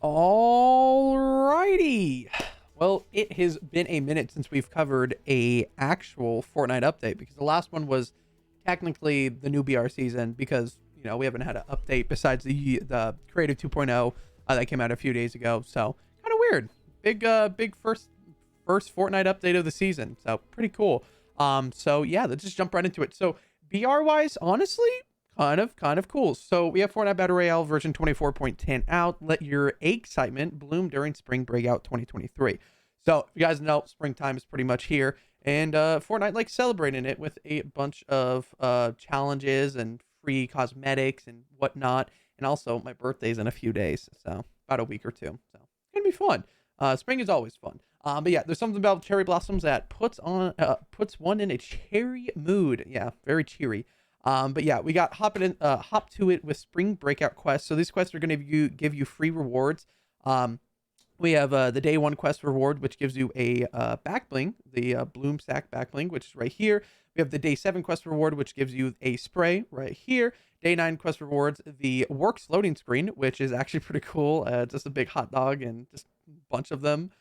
Alrighty. Well, it has been a minute since we've covered a actual Fortnite update because the last one was technically the new BR season because we haven't had an update besides the Creative 2.0 that came out a few days ago. So kind of weird. Big first Fortnite update of the season. So pretty cool. So yeah, let's just jump right into it. So BR wise, honestly, kind of cool. So we have Fortnite Battle Royale version 24.10 out. Let your excitement bloom during Spring Breakout 2023. So you guys know springtime is pretty much here, and Fortnite likes celebrating it with a bunch of challenges and free cosmetics and whatnot. And also my birthday's in a few days, so about a week or two. So it's gonna be fun. Spring is always fun. But yeah, there's something about cherry blossoms that puts one in a cherry mood. Yeah, very cheery. But yeah, we got hop to it with Spring Breakout quests. So these quests are going to give you free rewards. We have the day one quest reward, which gives you a back bling, the bloom sack back bling, which is right here. We have the day 7 quest reward, which gives you a spray right here. Day 9 quest rewards, the works loading screen, which is actually pretty cool. Just a big hot dog and just a bunch of them,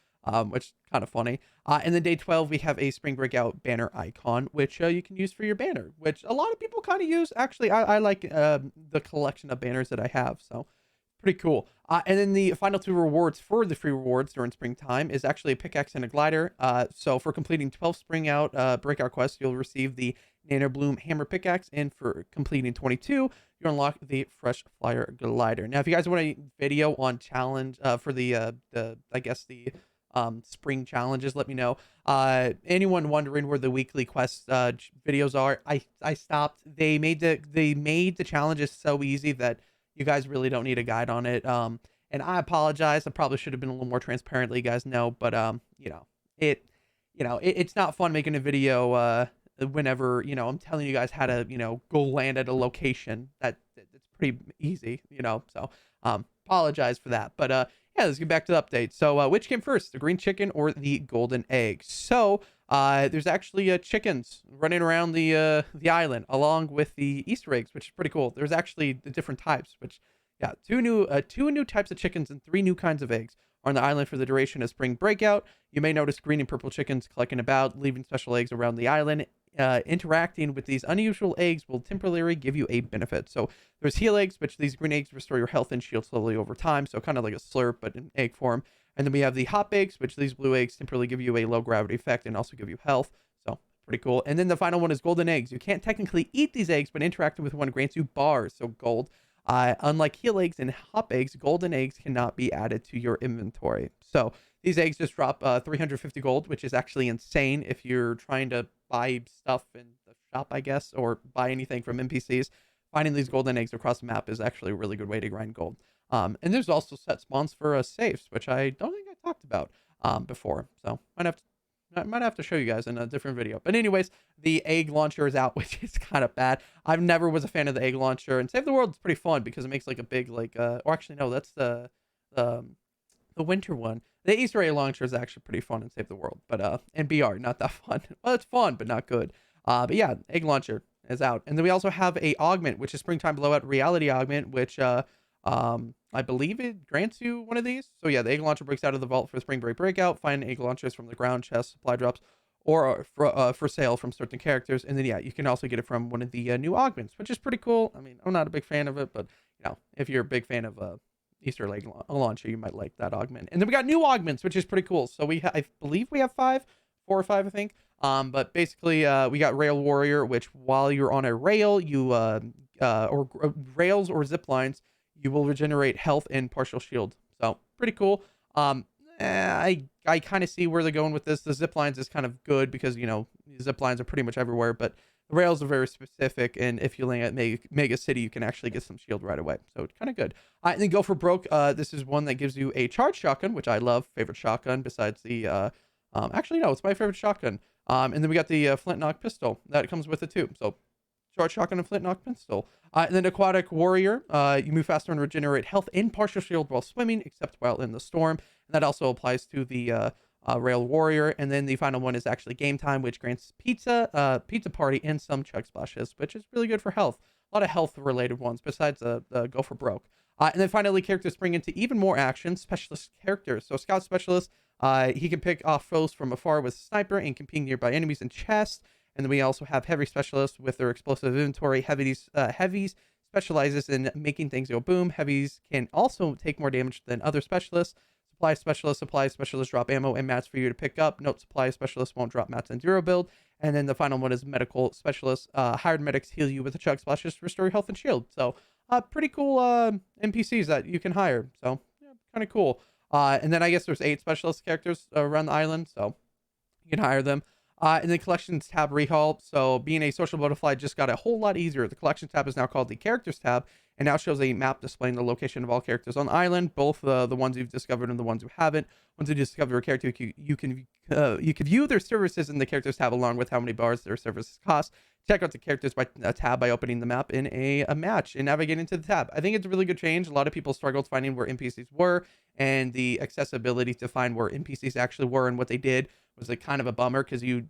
which is kind of funny. And then day 12, we have a Spring Breakout banner icon, which you can use for your banner, which a lot of people kind of use. Actually, I like the collection of banners that I have, so pretty cool. And then the final 2 rewards for the free rewards during springtime is actually a pickaxe and a glider. So for completing 12 breakout quests, you'll receive the Nano Bloom hammer pickaxe, and for completing 22, you unlock the fresh flyer glider. Now, if you guys want a video on challenge for the I guess the spring challenges, let me know. Anyone wondering where the weekly quest videos are, I stopped. They made the challenges so easy that you guys really don't need a guide on it. And I apologize. I probably should have been a little more transparent, let you guys know, but it's not fun making a video whenever I'm telling you guys how to go land at a location that it's pretty easy, so apologize for that. But yeah, let's get back to the update. So which came first, the green chicken or the golden egg? So there's actually chickens running around the island along with the Easter eggs, which is pretty cool. There's actually the different types, which yeah, two new types of chickens and 3 new kinds of eggs are on the island for the duration of Spring Breakout. You may notice green and purple chickens collecting about, leaving special eggs around the island. Interacting with these unusual eggs will temporarily give you a benefit. So there's heal eggs, which these green eggs restore your health and shield slowly over time. So kind of like a slurp, but in egg form. And then we have the hop eggs, which these blue eggs temporarily give you a low gravity effect and also give you health. So pretty cool. And then the final one is golden eggs. You can't technically eat these eggs, but interacting with one grants you bars. So gold. Unlike heal eggs and hop eggs, golden eggs cannot be added to your inventory. So these eggs just drop 350 gold, which is actually insane if you're trying to buy stuff in the shop, I guess, or buy anything from NPCs. Finding these golden eggs across the map is actually a really good way to grind gold. And there's also set spawns for safes, which I don't think I talked about before. So I might have to show you guys in a different video. But anyways, the egg launcher is out, which is kind of bad. I've never was a fan of the egg launcher, and Save the World is pretty fun because it makes like a big or actually no, that's the winter one. The Easter egg launcher is actually pretty fun in Save the World, but and BR not that fun. Well, it's fun, but not good. But yeah, egg launcher is out, and then we also have a augment, which is Springtime Blowout Reality Augment, which I believe it grants you one of these. So yeah, the egg launcher breaks out of the vault for Spring Breakout. Find egg launchers from the ground, chest, supply drops, or for sale from certain characters. And then yeah, you can also get it from one of the new augments, which is pretty cool. I mean, I'm not a big fan of it, but if you're a big fan of Easter egg launcher, you might like that augment. And then we got new augments, which is pretty cool. So I believe we have 4 or 5, I think. But basically, we got Rail Warrior, which while you're on a rail, you or rails or zip lines, you will regenerate health and partial shield. So pretty cool. I kind of see where they're going with this. The zip lines is kind of good because zip lines are pretty much everywhere, but the rails are very specific. And if you land at Mega City, you can actually get some shield right away. So it's kind of good. And then Go for Broke. This is one that gives you a charge shotgun, which I love. Favorite shotgun besides the actually no, it's my favorite shotgun. And then we got the flint-knock pistol that comes with it too. So charge shotgun and flint-knock pistol. And then Aquatic Warrior. You move faster and regenerate health and partial shield while swimming, except while in the storm. And that also applies to the Rail Warrior. And then the final one is actually Game Time, which grants pizza party, and some chug splashes, which is really good for health. A lot of health related ones besides the Go for Broke. And then finally, characters spring into even more action. Specialist characters. So Scout Specialist, he can pick off foes from afar with Sniper and can ping nearby enemies in chests. And then we also have Heavy Specialists with their explosive inventory. Heavies specializes in making things go boom. Heavies can also take more damage than other specialists. Supply specialists drop ammo and mats for you to pick up. Note, supply specialists won't drop mats in zero build. And then the final one is medical specialists. Hired medics heal you with a chug splash just to restore your health and shield. So pretty cool NPCs that you can hire. So yeah, kind of cool. And then I guess there's 8 specialist characters around the island, so you can hire them. And then collections tab rehaul. So being a social butterfly just got a whole lot easier. The collections tab is now called the characters tab, and now shows a map displaying the location of all characters on the island, both the ones you've discovered and the ones you haven't. Once you discover a character, you can view their services in the characters tab along with how many bars their services cost. Check out the characters by tab by opening the map in a match and navigate into the tab. I think it's a really good change. A lot of people struggled finding where NPCs were, and the accessibility to find where NPCs actually were and what they did was like kind of a bummer, because you'd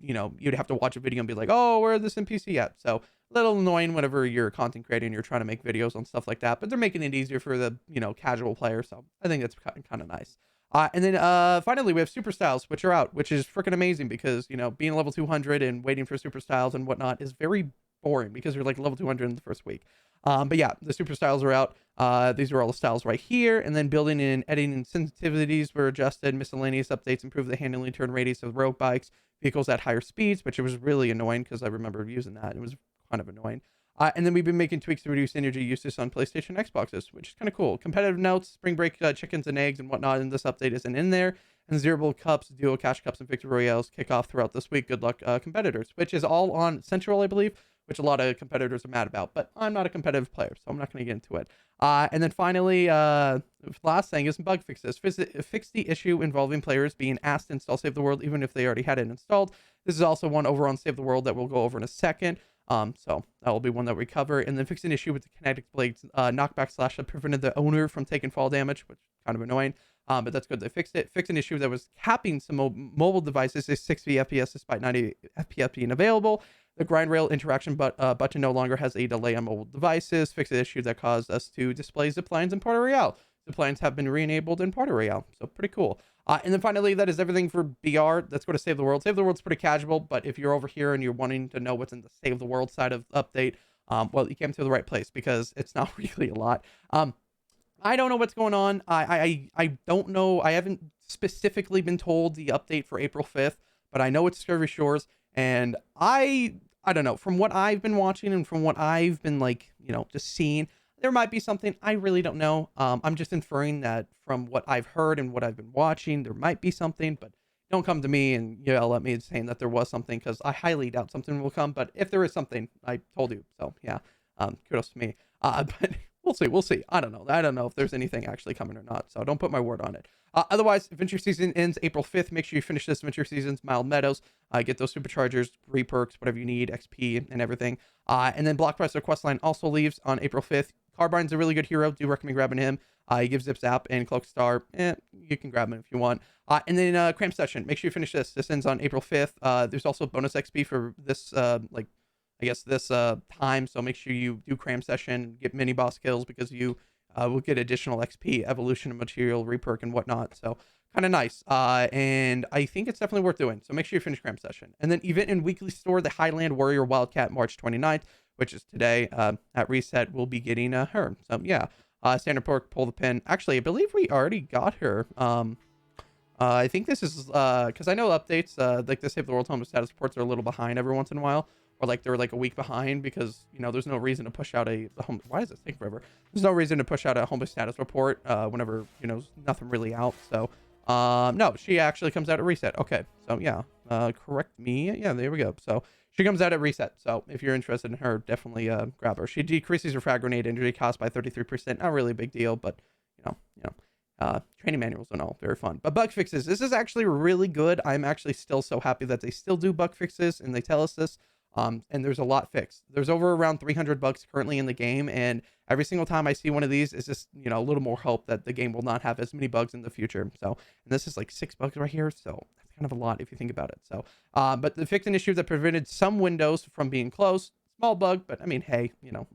have to watch a video and be like, oh, where is this NPC at? So a little annoying whenever you're content creating and you're trying to make videos on stuff like that, but they're making it easier for the casual player, so I think that's kind of nice. And then finally we have super styles, which are out, which is freaking amazing, because being level 200 and waiting for super styles and whatnot is very boring, because you're like level 200 in the first week. But yeah, the super styles are out. These are all the styles right here. And then building and editing sensitivities were adjusted. Miscellaneous updates improved the handling turn radius of road bikes, vehicles at higher speeds, which it was really annoying because I remember using that. It was kind of annoying. And then we've been making tweaks to reduce energy usage on PlayStation Xboxes, which is kind of cool. Competitive notes, spring break chickens and eggs and whatnot in this update isn't in there. And zeroable cups, duo cash cups, and victory royales kick off throughout this week. Good luck, competitors, which is all on Central, I believe, which a lot of competitors are mad about. But I'm not a competitive player, so I'm not going to get into it. And then finally, last thing is bug fixes. Fix the issue involving players being asked to install Save the World, even if they already had it installed. This is also one over on Save the World that we'll go over in a second. So that will be one that we cover. And then fix an issue with the kinetic blades knockback slash that prevented the owner from taking fall damage, which is kind of annoying. But that's good. They fixed it. Fixed an issue that was capping some mobile devices to 60 FPS despite 90 FPS being available. The grind rail interaction button no longer has a delay on mobile devices. Fixed the issue that caused us to display ziplines in Party Royale. Ziplines have been re-enabled in Party Royale, so pretty cool. And then finally, that is everything for BR. Let's go to Save the World. Save the World's pretty casual, but if you're over here and you're wanting to know what's in the Save the World side of the update, well, you came to the right place, because it's not really a lot. I don't know what's going on. I don't know. I haven't specifically been told the update for April 5th, but I know it's Scurvy Shores, and I don't know. From what I've been watching and from what I've been just seeing, there might be something. I really don't know. I'm just inferring that from what I've heard and what I've been watching, there might be something, but don't come to me and yell at me saying that there was something, because I highly doubt something will come. But if there is something, I told you. So yeah, kudos to me. But we'll see. I don't know if there's anything actually coming or not. So don't put my word on it. Otherwise, Adventure Season ends April 5th. Make sure you finish this Adventure Season's Mild Meadows. Get those superchargers, re-perks, whatever you need, XP, and everything. And then Blockbuster Questline also leaves on April 5th. Carbine's a really good hero. Do recommend grabbing him. He gives Zip Zap and Cloak Star. You can grab him if you want. And then Cramp Session. Make sure you finish this. This ends on April 5th. There's also bonus XP for this, this time. So make sure you do Cram Session, get mini boss kills, because you will get additional XP, evolution of material, reperk, and whatnot. So kind of nice. And I think it's definitely worth doing. So make sure you finish Cram Session. And then event and weekly store, the Highland Warrior Wildcat, March 29th, which is today. At reset, we'll be getting her. So yeah, standard perk, pull the pin. Actually, I believe we already got her. I think this is because I know updates like the Save the World home status reports are a little behind every once in a while, or like they're like a week behind, because there's no reason to push out a home. Why does this take forever? There's no reason to push out a home status report whenever nothing really out. So no, she actually comes out at reset. Okay, so yeah, correct me. Yeah, there we go. So she comes out at reset. So if you're interested in her, definitely grab her. She decreases her frag grenade injury cost by 33%. Not really a big deal, but training manuals and all, very fun. But bug fixes, this is actually really good. I'm actually still so happy that they still do bug fixes and they tell us this. And there's a lot fixed. There's over around 300 bugs currently in the game, and every single time I see one of these, it's just a little more hope that the game will not have as many bugs in the future. So, and this is like 6 bugs right here, so that's kind of a lot if you think about it. So but the fixed an issue that prevented some windows from being closed. Small bug, but I mean, hey,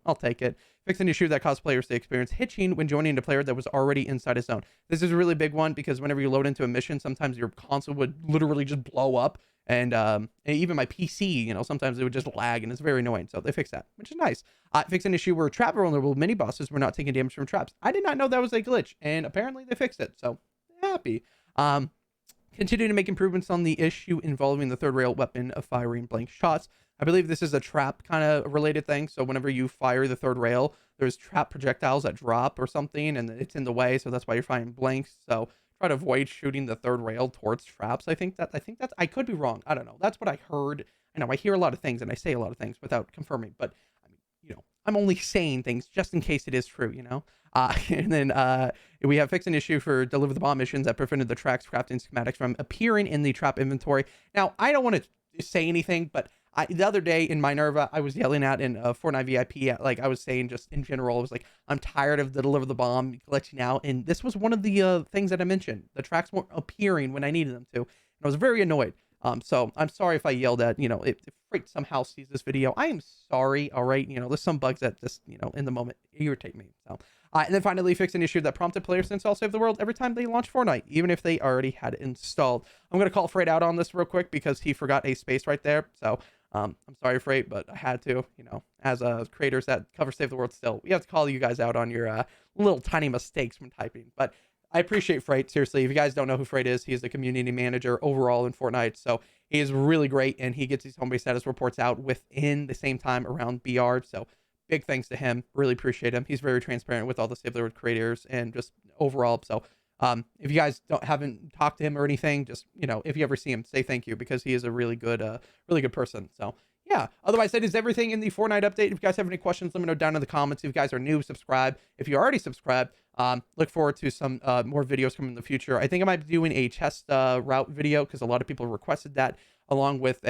I'll take it. Fix an issue that caused players to experience hitching when joining a player that was already inside a zone. This is a really big one because whenever you load into a mission, sometimes your console would literally just blow up. And even my PC, sometimes it would just lag and it's very annoying. So they fixed that, which is nice. Fix an issue where trap vulnerable mini bosses were not taking damage from traps. I did not know that was a glitch, and apparently they fixed it. So happy. Continue to make improvements on the issue involving the third rail weapon of firing blank shots. I believe this is a trap kind of related thing. So whenever you fire the third rail, there's trap projectiles that drop or something, and it's in the way. So that's why you're firing blanks. So try to avoid shooting the third rail towards traps. I think that's, I could be wrong. I don't know. That's what I heard. I know I hear a lot of things and I say a lot of things without confirming, but I mean, I'm only saying things just in case it is true. And then we have fixed an issue for deliver the bomb missions that prevented the tracks crafting schematics from appearing in the trap inventory. Now, I don't want to say anything, but the other day in Minerva, I was yelling at in Fortnite VIP, like I was saying just in general, I was like, I'm tired of the deliver the bomb glitching out. And this was one of the things that I mentioned. The tracks weren't appearing when I needed them to. And I was very annoyed. So I'm sorry if I yelled at, if Freight somehow sees this video, I am sorry. All right. There's some bugs that just, in the moment irritate me. So, and then finally fix an issue that prompted players to install Save the World every time they launch Fortnite, even if they already had it installed. I'm going to call Freight out on this real quick because he forgot a space right there. So, I'm sorry, Freight, but I had to, as creators that cover Save the World still, we have to call you guys out on your little tiny mistakes when typing. But I appreciate Freight. Seriously, if you guys don't know who Freight is, he is the community manager overall in Fortnite. So he is really great, and he gets these home base status reports out within the same time around BR. So big thanks to him. Really appreciate him. He's very transparent with all the Save the World creators and just overall. So if you guys haven't talked to him or anything, just, if you ever see him, say thank you because he is a really good person. So yeah, otherwise that is everything in the Fortnite update. If you guys have any questions, let me know down in the comments. If you guys are new, subscribe. If you already subscribed, look forward to some more videos coming in the future. I think I might be doing a chest route video because a lot of people requested that, along with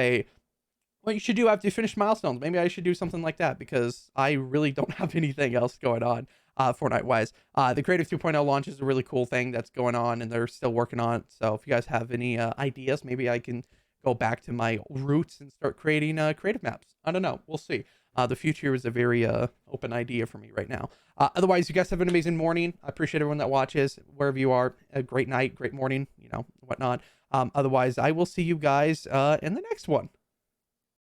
what you should do after you finish milestones. Maybe I should do something like that because I really don't have anything else going on Fortnite wise. The Creative 2.0 launch is a really cool thing that's going on and they're still working on it. So if you guys have any ideas, maybe I can go back to my roots and start creating creative maps. I don't know. We'll see. The future is a very open idea for me right now. Otherwise, you guys have an amazing morning. I appreciate everyone that watches wherever you are. A great night, great morning, whatnot. Otherwise, I will see you guys in the next one.